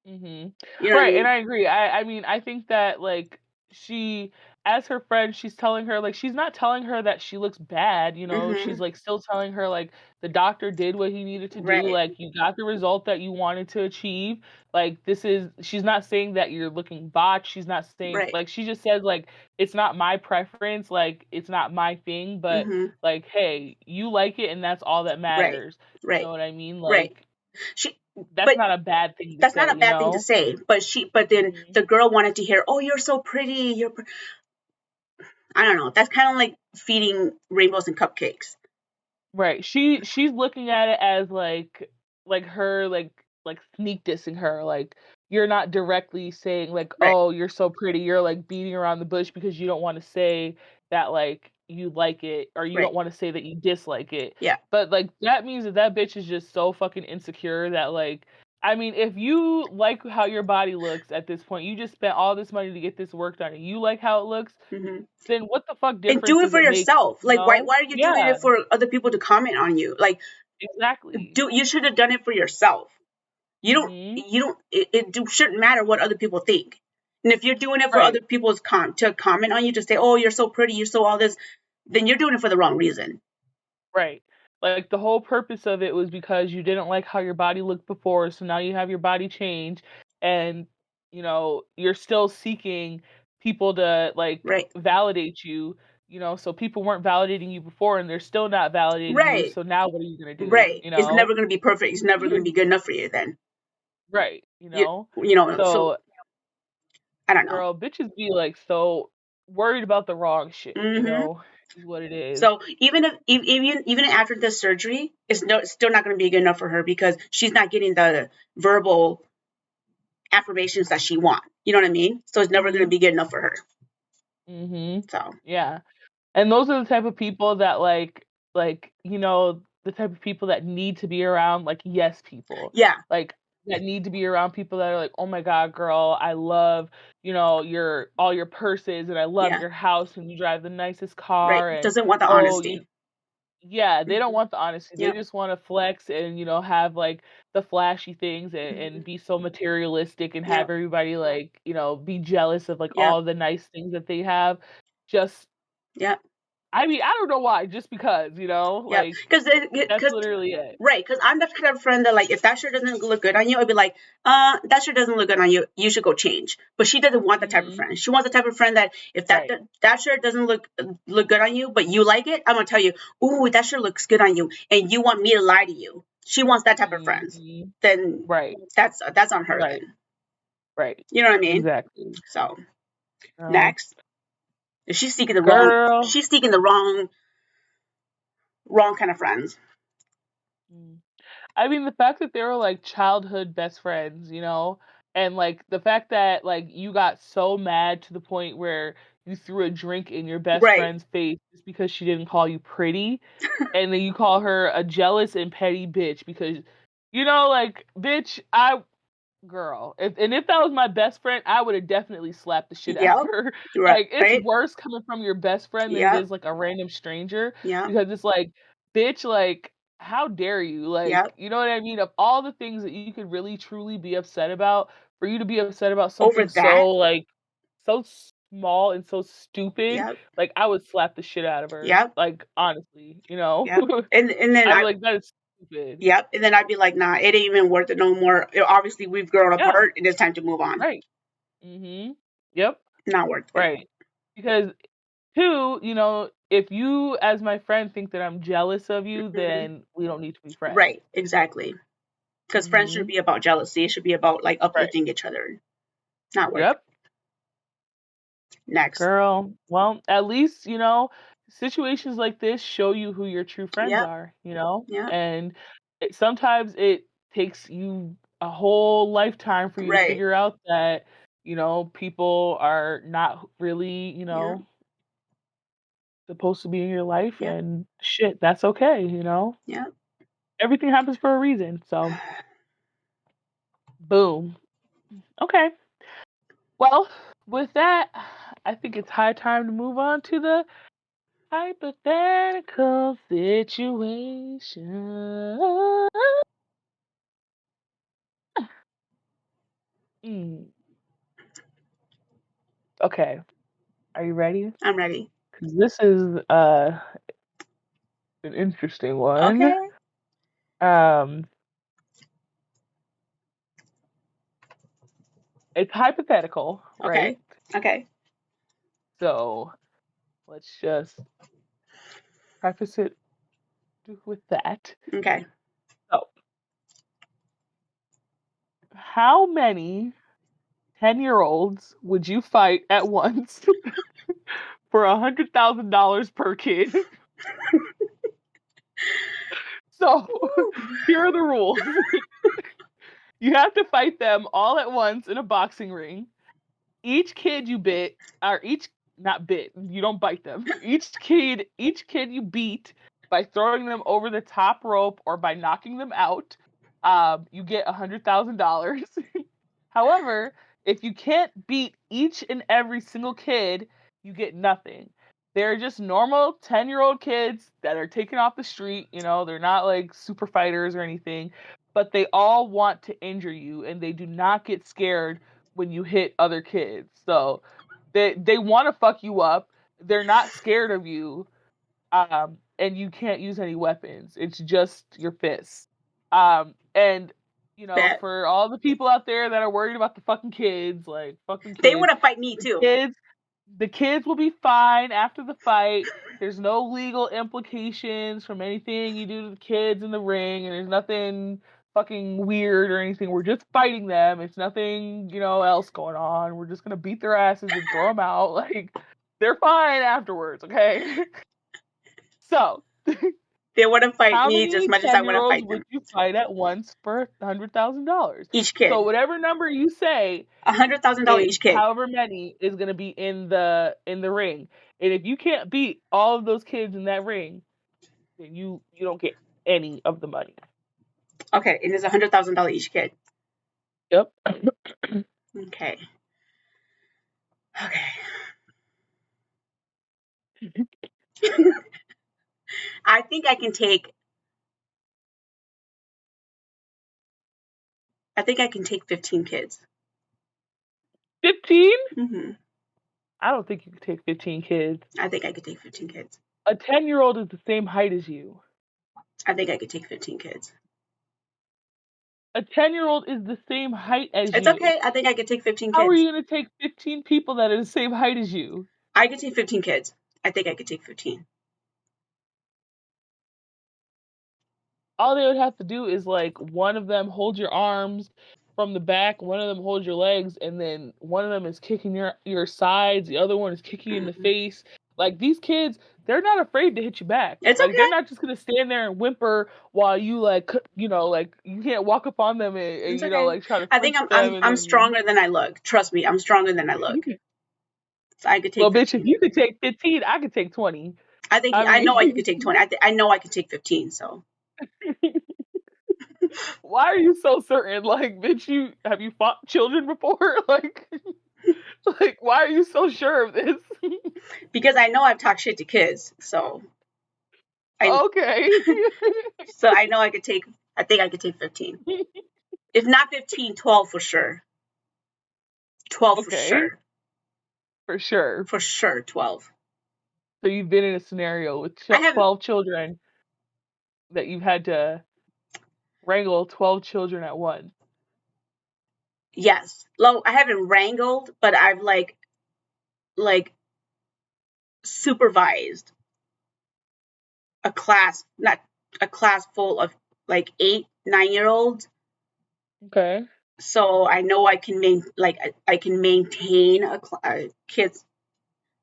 hmm You know what I Right, and mean? I agree. I mean, I think that like she, as her friend, she's telling her like she's not telling her that she looks bad. You know, she's Mm-hmm. like still telling her like the doctor did what he needed to do. Right. Like you got the result that you wanted to achieve. Like this is. She's not saying that you're looking botched. She's not saying Right. like she just says like it's not my preference. Like it's not my thing. But Mm-hmm. like hey, you like it, and that's all that Right. matters. You know Right. what I mean? Right. Like She, that's but not a bad thing to that's not say. a You bad thing to know. say. But then Mhm. the girl wanted to hear, "Oh, you're so pretty. I don't know. That's kind of like feeding rainbows and cupcakes. Right. She's looking at it as like her like sneak dissing her. Like you're not directly saying like, Right. "Oh, you're so pretty." You're like beating around the bush because you don't want to say that like you like it or you Right. don't want to say that you dislike it. Yeah. But like that means that bitch is just so fucking insecure that like I mean, if you like how your body looks at this point, you just spent all this money to get this work done and you like how it looks, Mm-hmm. then what the fuck And difference do it does for it make? yourself. You Like, why know? are you doing Yeah, it for other people to comment on you? Like, exactly. you should have done it for yourself. Mhm. It shouldn't matter what other people think. And if you're doing it for Right. other people's to comment on you, to say, oh, you're so pretty, you're so all this, then you're doing it for the wrong reason. Right. Like the whole purpose of it was because you didn't like how your body looked before, so now you have your body change and you're still seeking people to like Right. validate you, so people weren't validating you before and they're still not validating you, Right. so now what are you going to do, Right. It's never going to be perfect. It's never going to be good enough for you then. Right, So so I don't know. girl, bitches be like so worried about the wrong shit, Mm-hmm. is what it is. So even after the surgery, it's still not going to be good enough for her because she's not getting the verbal affirmations that she wants. You know what I mean? So it's never going to be good enough for her. Mhm. So Yeah. And those are the type of people that the type of people that need to be around like yes people. yeah, Like that need to be around people that are like, "Oh my god, girl, I love, your all your purses and I love yeah, your house and you drive the nicest right. car and Doesn't want the oh, honesty. yeah, they don't Mm-hmm. want the honesty. They Yep. just want to flex and have like the flashy things and Mm-hmm. be so materialistic and have Yep. everybody like, be jealous of like Yep. all the nice things that they have. Just Yep. I mean, I don't know why, just because, Yep. like that's Because literally it. right. Because I'm the kind of friend that like if that shirt doesn't look good on you, I'd be like, that shirt doesn't look good on you. You should go change. But she doesn't want that type of Mhm. friend. She wants the type of friend that if Right. that shirt doesn't look good on you, but you like it, I'm gonna tell you, ooh, that shirt looks good on you, and you want me to lie to you. She wants that type of friends. Mhm. Then Right. that's on her Right. then. Right. You know what I mean? Exactly. So Girl. next, if she's seeking the wrong, Girl. she's seeking the wrong kind of friends. Mm. I mean, the fact that they were like childhood best friends, and like the fact that like you got so mad to the point where you threw a drink in your best Right. friend's face just because she didn't call you pretty, and then you call her a jealous and petty bitch because, like, bitch, girl, if that was my best friend, I would have definitely slapped the shit out of Yep. her. Like, it's Right. worse coming from your best friend than it Yep. is like a random stranger Yep. because it's like, bitch, like, how dare you? Like, Yep. you know what I mean? Of all the things that you could really truly be upset about, for you to be upset about Over something that. so like so small and so stupid, Yep. like I would slap the shit out of her. Yep. Like, honestly, Yep. And then I'd be like, that is stupid. yep. And then I'd be like, nah, it ain't even worth it no more. Obviously, we've grown Yeah, apart, and it's time to move on. right. Yep. Not worth it. Right. Because two, if you as my friend think that I'm jealous of you, Hmm. then we don't need to be friends. Right. Exactly. Because friends should Mhm. be about jealousy. It should be about like Right. uplifting each other. Not worth it. Yep. Next. Girl. Well, at least, situations like this show you who your true friends Yep. are, Yep. and sometimes it takes you a whole lifetime for you to Right. figure out that, people are not really, Yep. supposed to be in your life Yep. and shit, that's okay, Yep. Everything happens for a reason. So, boom. Okay. Well, with that, I think it's high time to move on to the hypothetical situation. Mm. Okay. Are you ready? I'm ready. Because this is an interesting one. Okay. Um, it's hypothetical, Okay. right? Okay. So let's just preface it with that. Okay. So, how many 10-year-olds would you fight at once for $100,000 per kid? So, here are the rules. You have to fight them all at once in a boxing ring. Each kid you bit, or each not bit, you don't bite them. Each kid you beat by throwing them over the top rope or by knocking them out, you get $100,000. However, if you can't beat each and every single kid, you get nothing. They're just normal 10-year-old kids that are taken off the street. You know, they're not like super fighters or anything, but they all want to injure you and they do not get scared when you hit other kids. So they want to fuck you up. They're not scared of you. And you can't use any weapons. It's just your fists. And Bet. for all the people out there that are worried about the fucking kids, like fucking They kids, want to fight me too. the kids will be fine after the fight. There's no legal implications from anything you do to the kids in the ring, and there's nothing fucking weird or anything. We're just fighting them. It's nothing, else going on. We're just gonna beat their asses and throw them out. Like, they're fine afterwards, okay? So, They want to fight how me just as many much as I want to 10-year-olds fight would them. you fight at once for $100,000? Each kid. So whatever number you say, $100,000 each kid. however many is going to be in the ring. And if you can't beat all of those kids in that ring, then you don't get any of the money. Okay, and it's $100,000 each kid. Yep. Okay. I think I can take 15 kids. 15? Mm-hmm. I don't think you could take 15 kids. I think I could take 15 kids. A 10-year-old is the same height as you. I think I could take 15 kids. A 10-year-old is the same height as you. It's okay. I think I could take 15 kids. How are you going to take 15 people that are the same height as you? I could take 15 kids. I think I could take 15. All they would have to do is, like, one of them hold your arms from the back, one of them holds your legs, and then one of them is kicking your sides, the other one is kicking you in the face. Like, these kids, they're not afraid to hit you back. It's like, okay. They're not just going to stand there and whimper while you, like, you can't walk up on them and okay. Like, try to I think I'm stronger than I look. Trust me, I'm stronger than I look. So I could take 15. Bitch, if you could take 15, I could take 20. I know I could take 20. I know I could take 15, so. Why are you so certain? Like, bitch, have you fought children before? Like, why are you so sure of this? Because I know I've talked shit to kids, so. Okay. So I know I think I could take 15. If not 15, 12 for sure. 12 for sure. For sure. For sure, 12. So you've been in a scenario with 12 children that you've had to wrangle 12 children at once. Yes. I haven't wrangled, but I've like supervised a class, not a class full of like 8, 9-year-olds. Okay. So I know I can maintain a kid's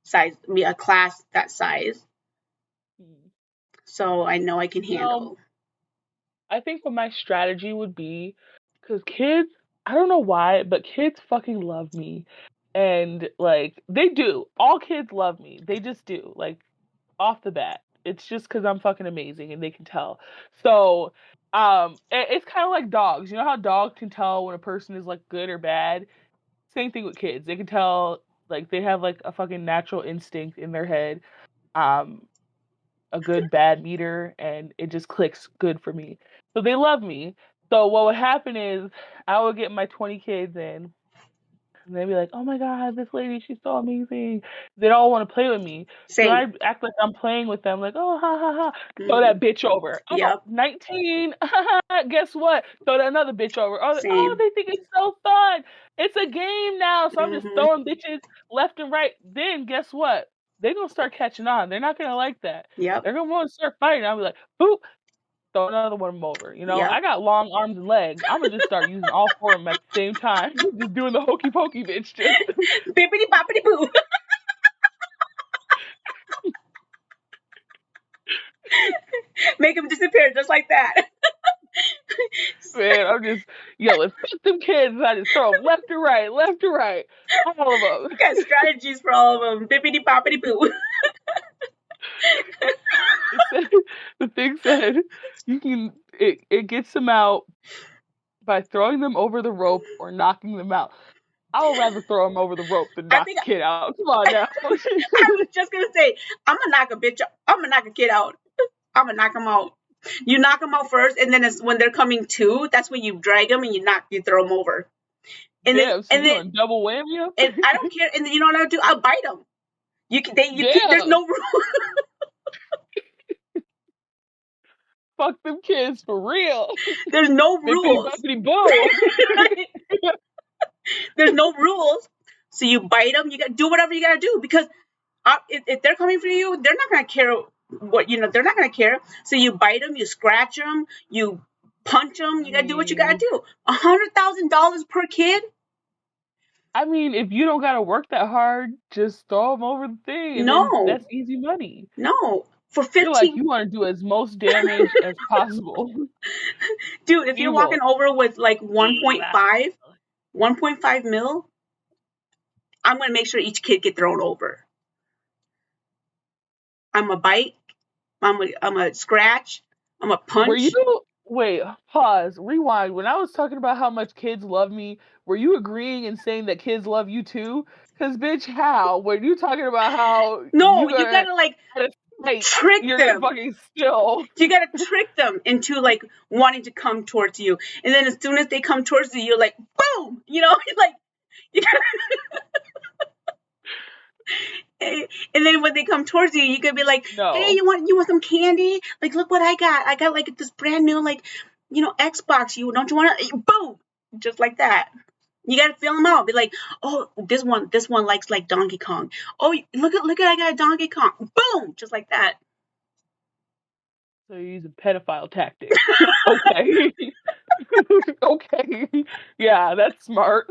size, a class that size. So I know I can handle. I think what my strategy would be, because kids, I don't know why, but kids fucking love me. And, like, they do. All kids love me. They just do. Like, off the bat. It's just because I'm fucking amazing and they can tell. So, it's kind of like dogs. You know how dogs can tell when a person is, like, good or bad? Same thing with kids. They can tell, like, they have, like, a fucking natural instinct in their head. A good bad meter, and it just clicks good for me. So they love me. So what would happen is I would get my 20 kids in, and they'd be like, "Oh my god, this lady, she's so amazing." They'd all want to play with me. Same. So I act like I'm playing with them, like, "Oh, ha ha ha." Throw that bitch over. Oh, yep. 19. Guess what? Throw that another bitch over. Oh, Same. They think it's so fun. It's a game now. So I'm just throwing bitches left and right. Then guess what? They're going to start catching on. They're not going to like that. Yep. They're going to want to start fighting. I'll be like, boop, throw another one of them over. You know, yep. I got long arms and legs. I'm going to just start using all 4 of them at the same time. Just doing the hokey pokey, bitch. Just Bibbidi-Bobbidi-Boo. Make them disappear just like that. Man, I'm just yelling, fuck them kids. I just throw them left to right, all of them. I got strategies for all of them. Bibbidi-Bobbidi-Boo. The thing said it gets them out by throwing them over the rope or knocking them out. I would rather throw them over the rope than I knock think a kid out. Come on now. I was just gonna say, I'm gonna knock a bitch. I'm gonna knock a kid out. I'm gonna knock them out. You knock them out first, and then it's when they're coming to. That's when you drag them and you throw them over. And Damn, so then you're doing double whammy up? and I don't care. And then you know what I'll do? I'll bite them. There's Damn. no rule. Fuck them kids for real. There's no rules. Bibbidi-Bobbidi-Boo. There's no rules. So you bite them. You got to do whatever you got to do because if they're coming for you, they're not gonna care what they're not gonna care. So you bite them, you scratch them, you punch them. You got to do what you got to do. $100,000 per kid. I mean, if you don't gotta work that hard, just throw them over the thing, and then that's easy money. No, for 15. You're like, you want to do as most damage as possible, dude. If you're walking over with like 1.5 mil, I'm gonna make sure each kid get thrown over. I'm a bite. I'm a scratch. I'm a punch. Were you? Wait, pause, rewind. When I was talking about how much kids love me, were you agreeing and saying that kids love you too? Because, bitch, how? When you talking about how? No, you gotta like trick you're them. Fucking still. You gotta trick them into like wanting to come towards you, and then as soon as they come towards you, you're like, boom. Like you gotta. And then when they come towards you, you could be like, hey, you want some candy? Like, look what I got. I got like this brand new Xbox. Don't you want to? Boom, just like that. You gotta fill them out. Be like, oh, this one likes like Donkey Kong. Oh, look at I got a Donkey Kong. Boom, just like that. So you're using pedophile tactics. Okay. Okay. Yeah, that's smart.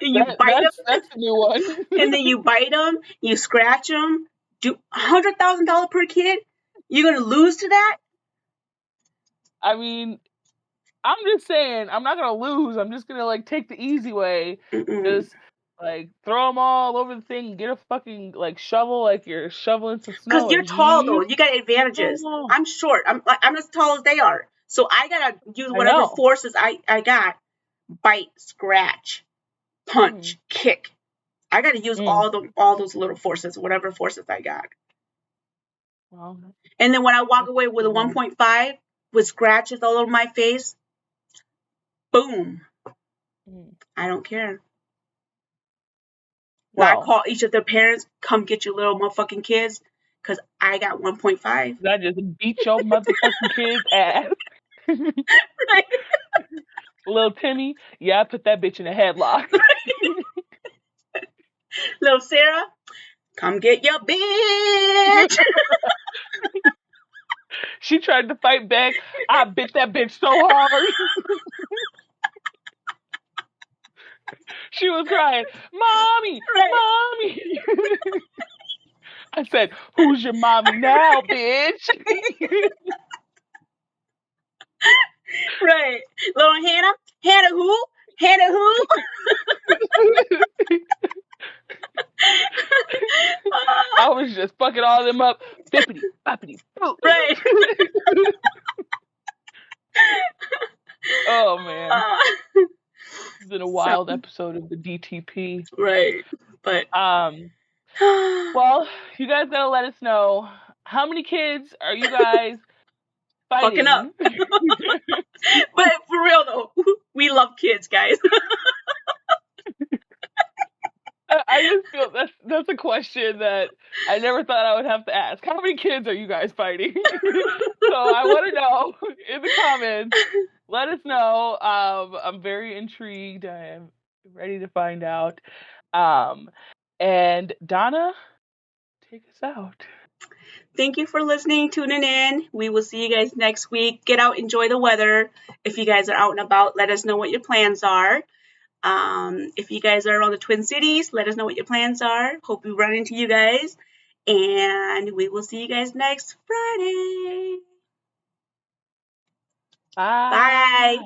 You bite them. That's a new one. And then you bite them, you scratch them. Do $100,000 per kid? You're gonna lose to that? I mean, I'm just saying, I'm not gonna lose. I'm just gonna like take the easy way. Just like throw them all over the thing. Get a fucking like shovel, like you're shoveling some snow. Because you're tall though, you got advantages. I'm short. I'm as tall as they are, so I gotta use whatever forces I got. Bite, scratch, punch, kick. I gotta use all those little forces, whatever forces I got. Well, and then when I walk away with a 1.5 with scratches all over my face, boom. I don't care. Well, I call each of their parents, come get your little motherfucking kids, because I got 1.5. I just beat your motherfucking kids' ass. Right. Little Timmy, I put that bitch in a headlock. Little Sarah, come get your bitch. She tried to fight back. I bit that bitch so hard. She was crying, Mommy, Mommy. I said, who's your mommy now, bitch? Right. Little Hannah. Hannah who? Hannah who? I was just fucking all them up. Bibbidi-Bobbidi-Boo. Right. Oh, man. It's been a wild episode of the DTP. Right. But well, you guys gotta let us know, how many kids are you guys fighting? Fucking up. But for real though, we love kids, guys. I just feel that's a question that I never thought I would have to ask. How many kids are you guys fighting? So I want to know in the comments. Let us know. I'm very intrigued. I am ready to find out. And Donna, take us out. Thank you for listening, tuning in. We will see you guys next week. Get out, enjoy the weather. If you guys are out and about, let us know what your plans are. If you guys are around the Twin Cities, let us know what your plans are. Hope we run into you guys. And we will see you guys next Friday. Bye. Bye.